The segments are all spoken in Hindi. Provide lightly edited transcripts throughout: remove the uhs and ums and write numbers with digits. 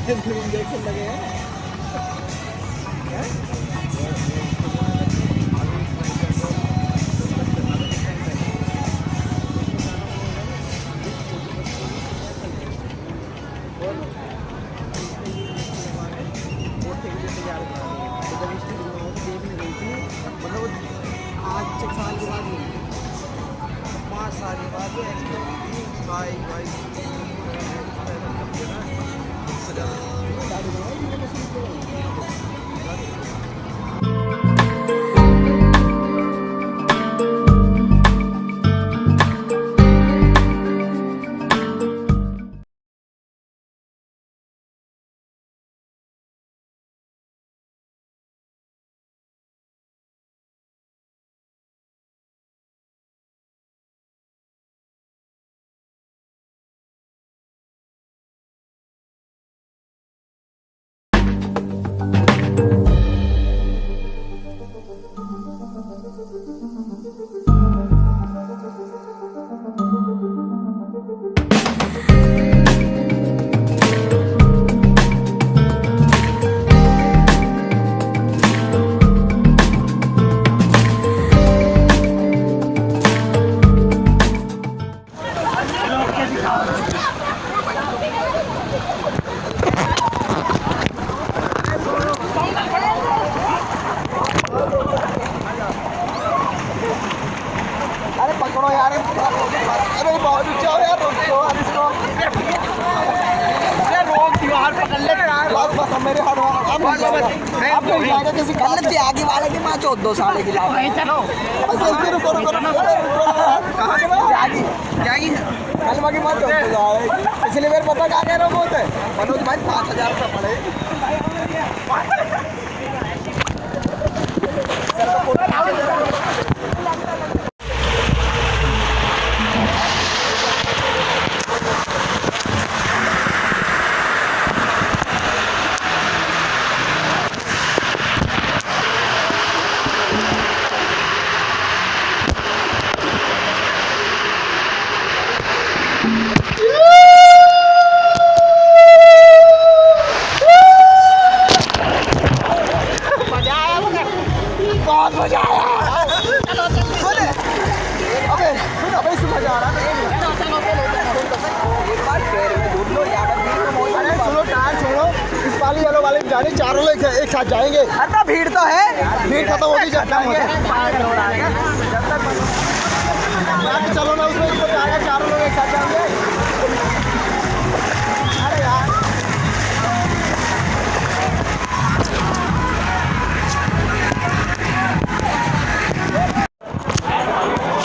इंजेक्शन लगे हैं। आज 6 साल के बाद 5 साल के बाद भाई पकड़ो यार, अरे बहुत जाओ यार, रोक दो इसको, रोक दियो यार, पकड़ ले यार, बस मेरे हाथ में आप लोग जाएगा किसी गलत से आगे वाले के मां चोद दो साले की लाओ, चलो जल्दी रुको रुको, कहां के बात आगे क्या की कल बाकी मां चोद दो यार, इसलिए मेरे पता क्या कह रहा हूं बोलते मनोज भाई 5000 रुपए पड़े। चारों लोग एक साथ जाएंगे। अरे भीड़ तो है, भीड़ खत्म होगी जब तक चलो ना उसमें जाएगा, चारों लोग एक साथ जाएंगे। अरे यार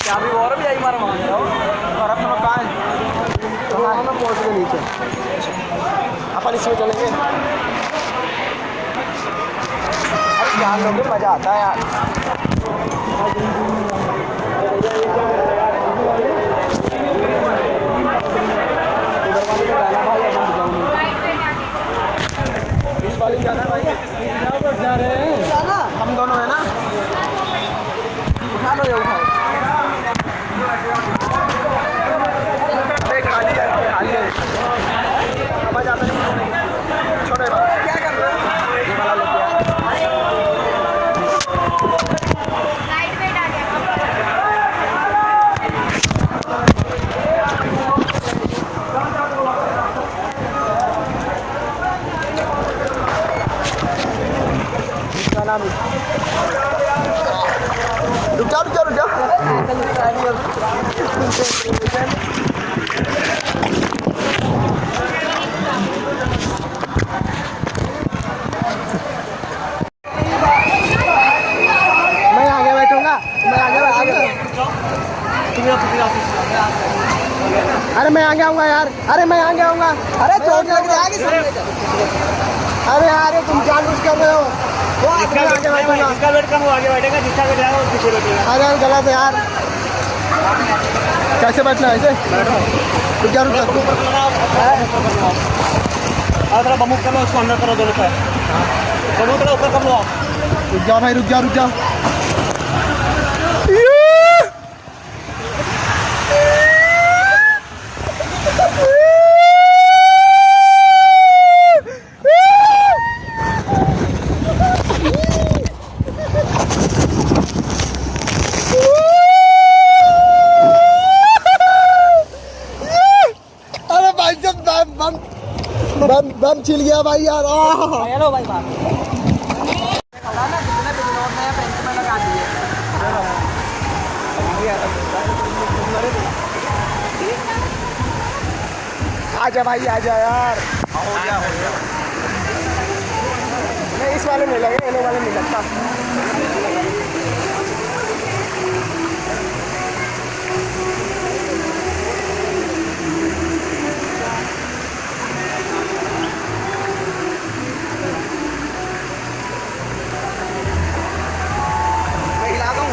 क्या भी और भी आई मारा मान जाओ और अपना कहाँ है तो हम पहुँच गए नीचे, अपन इसमें चलेंगे। यार लोग मजा आता है यार, इस वाली जाना भाई, जा रहे हैं हम दोनों है ना, उठा लो ये उठाओ, खाली है खाली है, मजा आता है छोटे क्या कर रहे हो ये वाला लेके रुक जाओ रुक जाओ रुक जाओ, मैं आगे बैठूंगा, मैं आगे बैठूंगा, अरे मैं आगे आऊंगा यार, अरे मैं आगे आऊंगा, अरे चोट लग जाएगी, अरे यार तुम जानबूझ कर रहे हो, इसका वेट कम वो आगे बैठेगा, जिसका वेट ज़्यादा वो पीछे बैठेगा। अरे गलत है यार, कैसे बैठना है ऐसे? रुक जा रुक जा, थोड़ा बमुक कर लो, उसको अंदर करो दोनों का, बमुक करो ऊपर कर लो, रुक जाओ भाई रुक जाओ रुक जाओ, आया भाई यार। हेलो भाई बात आजा भाई आजा यार। नहीं इस वाले में लगे, येलो वाले में लगता। मैं हिला दूं।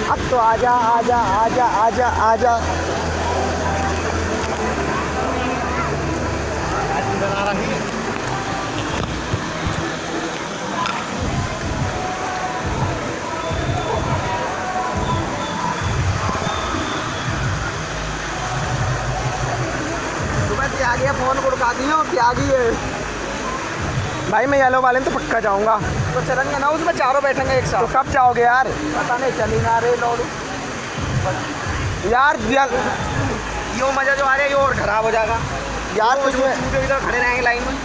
अब तो आजा आजा आजा आजा आजा। सुबह त्यागी है, फोन को रुका दी हो, त्यागी है भाई। मैं येलो वाले में तो पक्का जाऊंगा। तो चलेंगे ना उसमें, चारों बैठेंगे एक साथ। तो कब जाओगे यार? पता नहीं, चली ना रे लोड यार। यो मजा जो आ रहा है ये और खराब हो जाएगा यार। कुछ इधर खड़े रहेंगे लाइन में।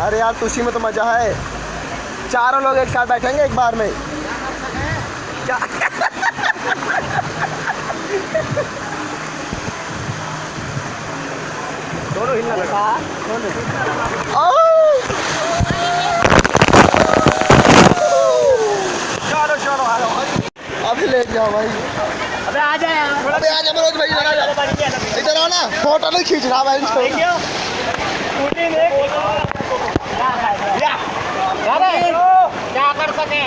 अरे यार तो उसी में तो मजा है, चारों लोग एक साथ बैठेंगे एक बार में। दोनों हिलना लगा। चलो चलो आ जाओ, अभी ले जाओ भाई। अबे आ जा यार, अबे आ जा मनोज भाई, इधर आओ ना। फोटो नहीं खींच रहा भाई इसको। क्या कर सके,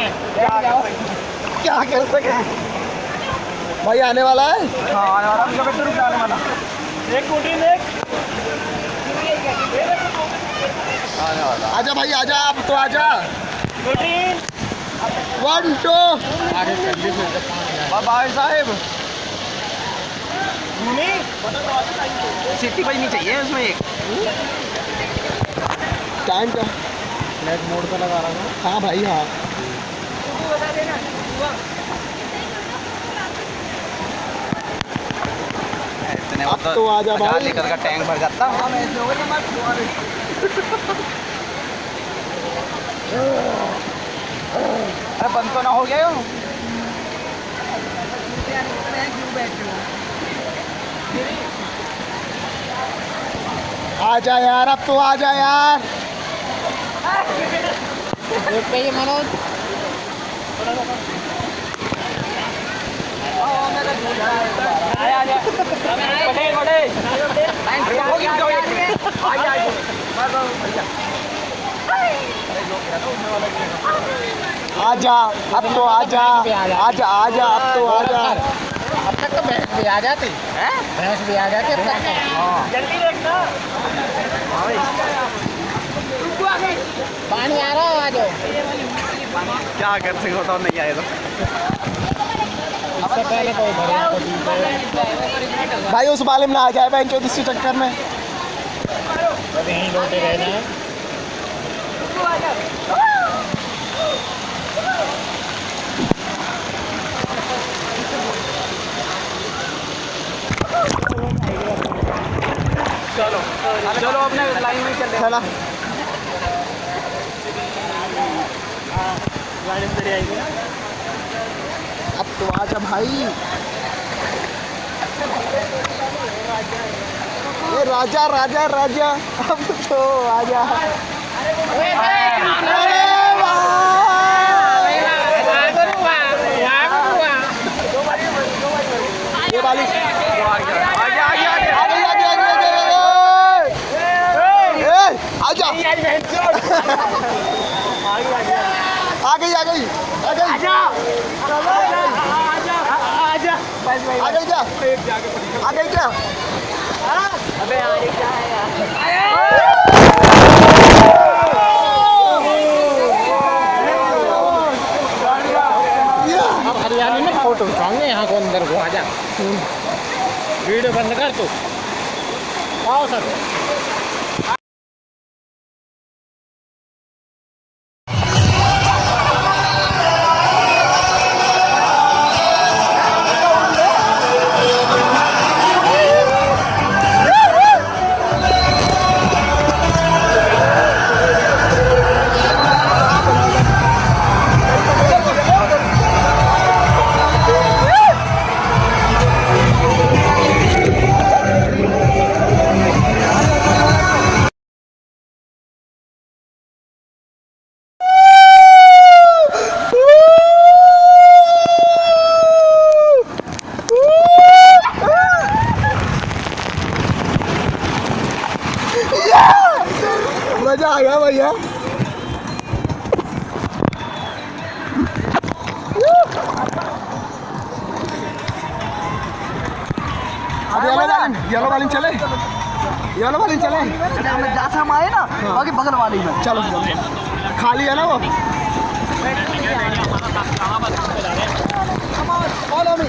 क्या कर सके भाई? आने वाला है। हाँ आने वाला, आने वाला। एक कुटी में आजा भाई आजा, अब तो आजा। 1 2 भाई साहब। सिटी बजनी चाहिए उसमें एक। टाइम का फ्लैट मोड पे लगा रहा हूँ। हाँ भाई हाँ। अब तो आजा भाई। लीटर का टैंक भर जाता। अरे बंद तो ना हो गया यो। आजा यार, अब तो आजा यार। मनोज आजा, अब तो आजा आजा आजा, अब तो आजा। अब तक तो भैंस भी आ जाती है, भैंस भी आ जाती अब तक। जल्दी देखना, पानी आ रहा है, आ जाओ। क्या कर सकते हो, नहीं आए तो इससे पहले कोई भाई उस वाले में ना आ जाए बैंक के दूसरी टक्कर में। यहीं लौटे रह जाए। चलो चलो अपने लाइन में चलते हैं। अब तो आजा भाई। ये राजा राजा राजा, अब तो आजा। ये वाली आजा। आ गई आ गई आ गई, आजा आजा आ गई क्या? आ गई क्या? अबे आ रही क्या है यार? अब हरियाणा में फोटो उठाएंगे यहाँ को, अंदर को आजा। वीडियो बंद कर तू। आओ सर। येलो वाली चले, येलो वाली चले। जैसे हम आए ना बाकी बगल वाली में चलो खाली है ना वो। Follow me.